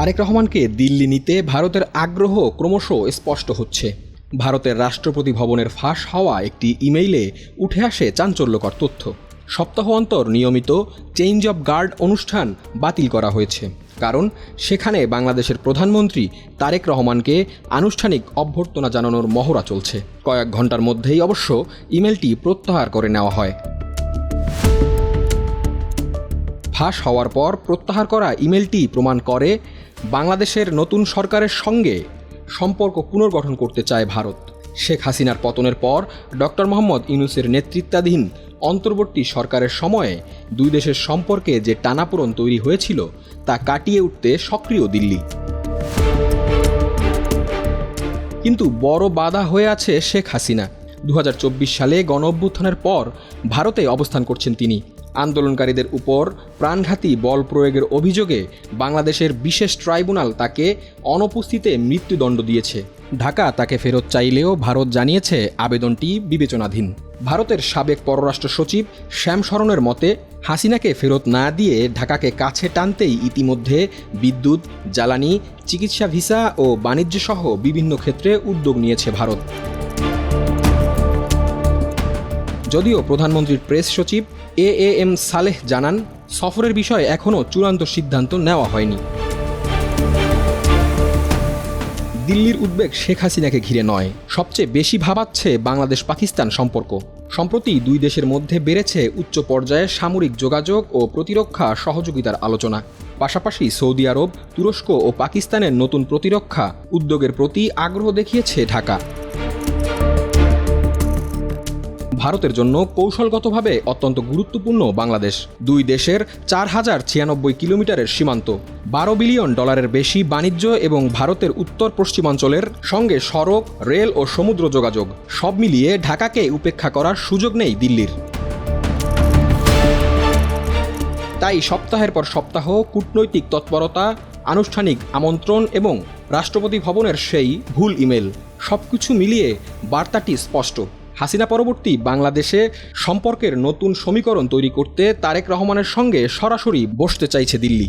তারেক রহমানকে দিল্লি নিতে ভারতের আগ্রহ ক্রমশ স্পষ্ট হচ্ছে। ভারতের রাষ্ট্রপতি ভবনের ফাঁস হওয়া একটি ইমেইলে উঠে আসে চাঞ্চল্যকর তথ্য। সপ্তাহ অন্তর নিয়মিত চেঞ্জ অব গার্ড অনুষ্ঠান বাতিল করা হয়েছে, কারণ সেখানে বাংলাদেশের প্রধানমন্ত্রী তারেক রহমানকে আনুষ্ঠানিক অভ্যর্থনা জানানোর মহড়া চলছে। কয়েক ঘন্টার মধ্যেই অবশ্য ইমেলটি প্রত্যাহার করে নেওয়া হয়। ফাঁস হওয়ার পর প্রত্যাহার করা ইমেলটি প্রমাণ করে বাংলাদেশের নতুন সরকারের সঙ্গে সম্পর্ক পুনর্গঠন করতে চায় ভারত। শেখ হাসিনার পতনের পর ডক্টর মোহাম্মদ ইউনূসের নেতৃত্বাধীন অন্তর্বর্তী সরকারের সময়ে দুই দেশের সম্পর্কে যে টানাপোড়েন তৈরি হয়েছিল তা কাটিয়ে উঠতে সক্রিয় দিল্লি। কিন্তু বড় বাধা হয়ে আছে শেখ হাসিনা। 2024 সালে গণঅভ্যুত্থানের পর ভারতে অবস্থান করছেন তিনি। আন্দোলনকারীদের উপর প্রাণঘাতী বল প্রয়োগের অভিযোগে বাংলাদেশের বিশেষ ট্রাইব্যুনাল তাকে অনুপস্থিতিতে মৃত্যুদণ্ড দিয়েছে। ঢাকা তাকে ফেরত চাইলেও ভারত জানিয়েছে আবেদনটি বিবেচনাধীন। ভারতের সাবেক পররাষ্ট্র সচিব শ্যাম শরণের মতে, হাসিনাকে ফেরত না দিয়ে ঢাকাকে কাছে টানতেই ইতিমধ্যে বিদ্যুৎ, জ্বালানি, চিকিৎসা ভিসা ও বাণিজ্যসহ বিভিন্ন ক্ষেত্রে উদ্যোগ নিয়েছে ভারত। যদিও প্রধানমন্ত্রীর প্রেস সচিব এএম সালেহ জানান, সফরের বিষয়ে এখনও চূড়ান্ত সিদ্ধান্ত নেওয়া হয়নি। দিল্লির উদ্বেগ শেখ হাসিনাকে ঘিরে নয়, সবচেয়ে বেশি ভাবাচ্ছে বাংলাদেশ পাকিস্তান সম্পর্ক। সম্প্রতি দুই দেশের মধ্যে বেড়েছে উচ্চ পর্যায়ে সামরিক যোগাযোগ ও প্রতিরক্ষা সহযোগিতার আলোচনা। পাশাপাশি সৌদি আরব, তুরস্ক ও পাকিস্তানের নতুন প্রতিরক্ষা উদ্যোগের প্রতি আগ্রহ দেখিয়েছে ঢাকা। ভারতের জন্য কৌশলগতভাবে অত্যন্ত গুরুত্বপূর্ণ বাংলাদেশ। দুই দেশের 4096 কিলোমিটারের সীমান্ত, $12 বিলিয়ন বেশি বাণিজ্য এবং ভারতের উত্তর পশ্চিমাঞ্চলের সঙ্গে সড়ক, রেল ও সমুদ্র যোগাযোগ, সব মিলিয়ে ঢাকাকে উপেক্ষা করার সুযোগ নেই দিল্লির। তাই সপ্তাহের পর সপ্তাহ কূটনৈতিক তৎপরতা, আনুষ্ঠানিক আমন্ত্রণ এবং রাষ্ট্রপতি ভবনের সেই ভুল ইমেল, সবকিছু মিলিয়ে বার্তাটি স্পষ্ট। হাসিনা পরবর্তী বাংলাদেশে সম্পর্কের নতুন সমীকরণ তৈরি করতে তারেক রহমানের সঙ্গে সরাসরি বসতে চাইছে দিল্লি।